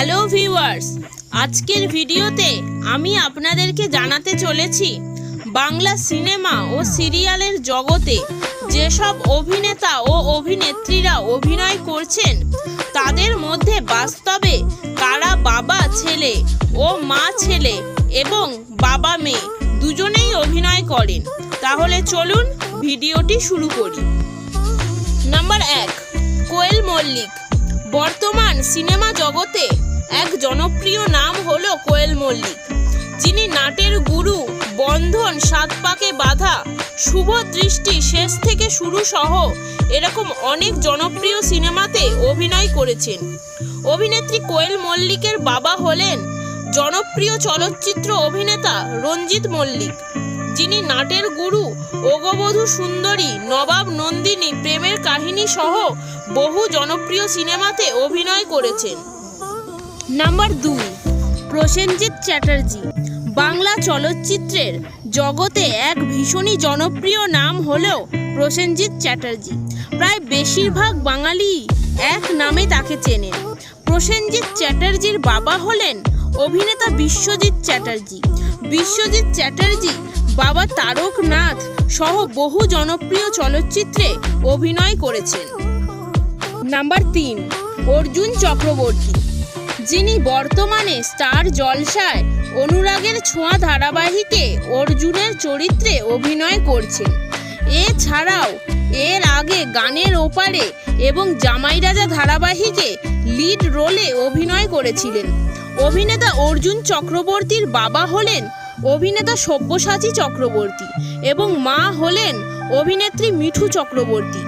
Hello viewers, আজকের ভিডিওতে আমি আপনাদেরকে জানাতে চলেছি বাংলা সিনেমা ও সিরিয়ালের জগতে যেসব অভিনেতা ও অভিনেত্রীরা অভিনয় করছেন তাদের মধ্যে বাস্তবে কারা বাবা ছেলে ও মা ছেলে এবং বাবা মেয়ে দুজনেই অভিনয় করেন। তাহলে চলুন ভিডিওটি শুরু করি। নাম্বার 1, কোয়েল মল্লিক। বর্তমান সিনেমা জগতে এক জনপ্রিয় নাম হলো কোয়েল মল্লিক, যিনি নাটের গুরু, বন্ধন, সাত পাকে বাঁধা, শুভ দৃষ্টি, শেষ থেকে শুরু সহ এরকম অনেক জনপ্রিয় সিনেমাতে অভিনয় করেছেন। অভিনেত্রী কোয়েল মল্লিকের বাবা হলেন জনপ্রিয় চলচ্চিত্র অভিনেতা রঞ্জিত মল্লিক, যিনি নাটের গুরু, ওগবধূ সুন্দরী, নবাব নন্দিনী, প্রেমের কাহিনী সহ বহু জনপ্রিয় সিনেমাতে অভিনয় করেছেন। নাম্বার 2, প্রসেনজিৎ চ্যাটার্জি। বাংলা চলচ্চিত্রের জগতে এক ভীষণই জনপ্রিয় নাম হলো প্রসেনজিৎ চ্যাটার্জি। প্রায় বেশিরভাগ বাঙালি এক নামে তাকে চেনেন। প্রসেনজিৎ চ্যাটার্জির বাবা হলেন অভিনেতা বিশ্বজিৎ চ্যাটার্জি। বিশ্বজিৎ চ্যাটার্জি বাবা তারকনাথ সহ বহু জনপ্রিয় চলচ্চিত্রে অভিনয় করেছেন। নাম্বার 3, অর্জুন চক্রবর্তী, যিনি বর্তমানে স্টার জলসায় অনুরাগের ছোঁয়া ধারাবাহিকে অর্জুনের চরিত্রে অভিনয় করছেন। এছাড়াও এর আগে গানের ওপারে এবং জামাই রাজা ধারাবাহিকে লিড রোলে অভিনয় করেছিলেন। অভিনেতা অর্জুন চক্রবর্তীর বাবা হলেন অভিনেতা সব্যসাচী চক্রবর্তী এবং মা হলেন অভিনেত্রী মিঠু চক্রবর্তী।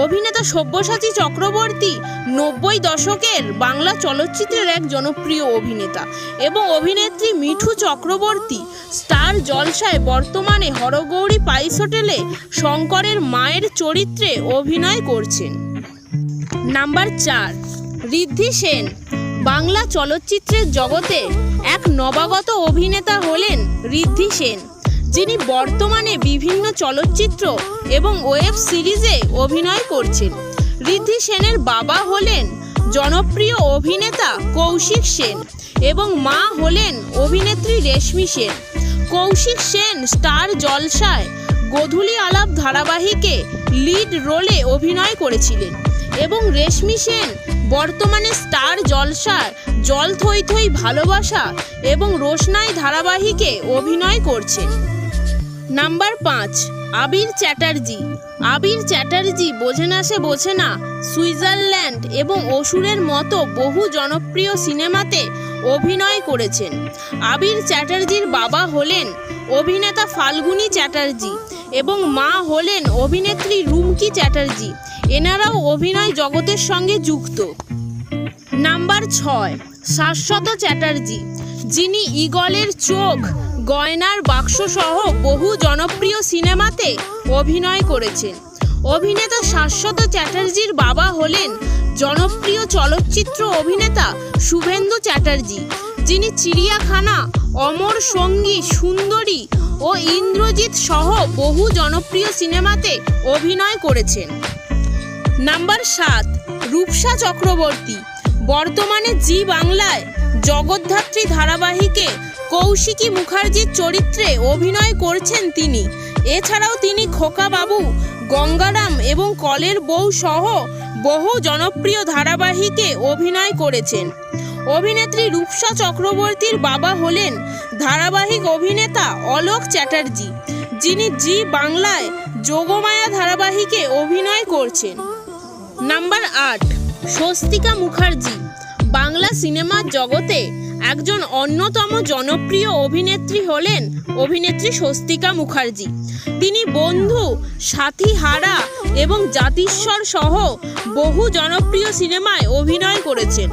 অভিনেতা সব্যসাচী চক্রবর্তী 90 দশকের বাংলা চলচ্চিত্রের এক জনপ্রিয় অভিনেতা এবং অভিনেত্রী মিঠু চক্রবর্তী স্টার জলসায় বর্তমানে হরগৌরী পাইস হোটেলে শঙ্করের মায়ের চরিত্রে অভিনয় করছেন। নাম্বার 4, ঋদ্ধি সেন। বাংলা চলচ্চিত্রের জগতে এক নবাগত অভিনেতা হলেন ঋদ্ধি সেন, যিনি বর্তমানে বিভিন্ন চলচ্চিত্র এবং ওয়েব সিরিজে অভিনয় করছেন। ঋদ্ধি সেনের বাবা হলেন জনপ্রিয় অভিনেতা কৌশিক সেন এবং মা হলেন অভিনেত্রী রেশমি সেন। কৌশিক সেন স্টার জলসায় গোধূলি আলাপ ধারাবাহিকে লিড রোলে অভিনয় করেছিলেন এবং রেশমি সেন বর্তমানে স্টার জলসার জল থই থই ভালোবাসা এবং রোশনাই ধারাবাহিকে অভিনয় করছেন। নাম্বার 5, আবির চ্যাটার্জি। আবির চ্যাটার্জি বোঝে না সে বোঝে না, সুইজারল্যান্ড এবং অসুরের মতো বহু জনপ্রিয় সিনেমাতে অভিনয় করেছেন। আবির চ্যাটার্জির বাবা হলেন অভিনেতা ফাল্গুনী চ্যাটার্জি এবং মা হলেন অভিনেত্রী রুমকি চ্যাটার্জি। এনারাও অভিনয় জগতের সঙ্গে যুক্ত। নাম্বার 6, শাশ্বত চ্যাটার্জি, যিনি ঈগলের চোখ, গয়নার বাক্স সহ বহু জনপ্রিয় সিনেমাতে অভিনয় করেছেন। অভিনেতা শাশ্বত চ্যাটার্জির বাবা হলেন জনপ্রিয় চলচ্চিত্র অভিনেতা শুভেন্দু চ্যাটার্জি, যিনি চিড়িয়াখানা, অমর সঙ্গী, সুন্দরী ও ইন্দ্রজিৎ সহ বহু জনপ্রিয় সিনেমাতে অভিনয় করেছেন। নাম্বার 7, রূপসা চক্রবর্তী। বর্তমানে জি বাংলায় জগদ্ধাত্রী ধারাবাহিকে কৌশিকী মুখার্জির চরিত্রে অভিনয় করছেন তিনি। এছাড়াও তিনি খোকা বাবু, গঙ্গারাম এবং কলের বউ সহ বহু জনপ্রিয় ধারাবাহিকে অভিনয় করেছেন। অভিনেত্রী রূপসা চক্রবর্তীর বাবা হলেন ধারাবাহিক অভিনেতা অলোক চ্যাটার্জি, যিনি জি বাংলায় যোগমায়া ধারাবাহিকে অভিনয় করছেন। নাম্বার 8, স্বস্তিকা মুখার্জি। বাংলা সিনেমার জগতে একজন অন্যতম জনপ্রিয় অভিনেত্রী হলেন অভিনেত্রী স্বস্তিকা মুখার্জি। তিনি বন্ধু, সাথী হারা এবং জাতিস্বর সহ বহু জনপ্রিয় সিনেমায় অভিনয় করেছেন।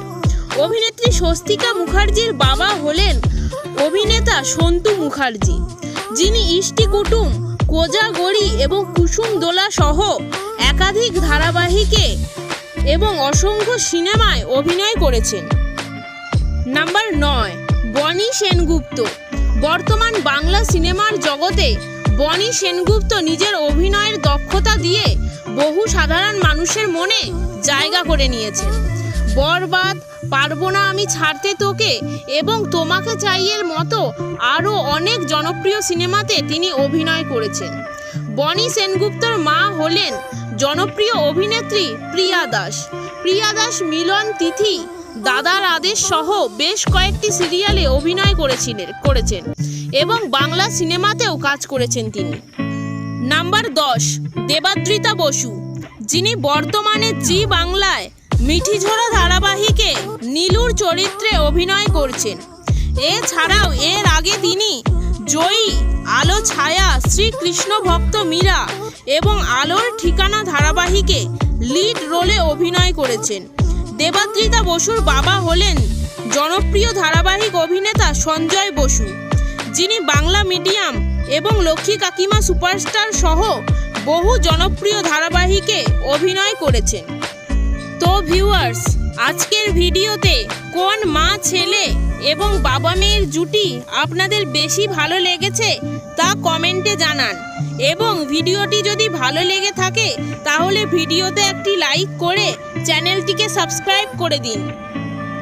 অভিনেত্রী স্বস্তিকা মুখার্জির বাবা হলেন অভিনেতা সন্তু মুখার্জি, যিনি ইষ্টি কুটুম, কোজাগরি এবং কুসুম দোলা সহ একাধিক ধারাবাহিকে এবং অসংখ্য সিনেমায় অভিনয় করেছেন। নাম্বার 9, বনি সেনগুপ্ত। বর্তমান বাংলা সিনেমার জগতে বনি সেনগুপ্ত নিজের অভিনয়ের দক্ষতা দিয়ে বহু সাধারণ মানুষের মনে জায়গা করে নিয়েছেন। বরবাদ, পারবো না আমি ছাড়তে তোকে এবং তোমাকে চাইয়ের মতো আরও অনেক জনপ্রিয় সিনেমাতে তিনি অভিনয় করেছেন। বনি সেনগুপ্তর মা হলেন জনপ্রিয় অভিনেত্রী প্রিয়া দাস। প্রিয়া দাস মিলন তিথি, দাদার আদেশ সহ বেশ কয়েকটি সিরিয়ালে অভিনয় করেছেন এবং বাংলা সিনেমাতেও কাজ করেছেন তিনি। নাম্বার 10, দেবাদ্রিতা বসু, যিনি বর্তমানে জি বাংলায় মিঠিঝোড়া ধারাবাহিকে নীলুর চরিত্রে অভিনয় করছেন। এছাড়াও এর আগে তিনি জয়ী, আলো ছায়া, শ্রীকৃষ্ণ ভক্ত মীরা এবং আলোর ঠিকানা ধারাবাহিকে লিড রোলে অভিনয় করেছেন। দেবাদ্রিতা বসুর বাবা হলেন জনপ্রিয় ধারাবাহিক অভিনেতা সঞ্জয় বসু, যিনি বাংলা মিডিয়াম এবং লক্ষ্মী কাকিমা সুপারস্টার সহ বহু জনপ্রিয় ধারাবাহিকে অভিনয় করেছেন। তো ভিউয়ার্স, আজকের ভিডিওতে কোন মা ছেলে এবং বাবা মেয়ের জুটি আপনাদের বেশি ভালো লেগেছে তা কমেন্টে জানান এবং ভিডিওটি যদি ভালো লেগে থাকে তাহলে ভিডিওতে একটি লাইক করে চ্যানেলটিকে সাবস্ক্রাইব করে দিন।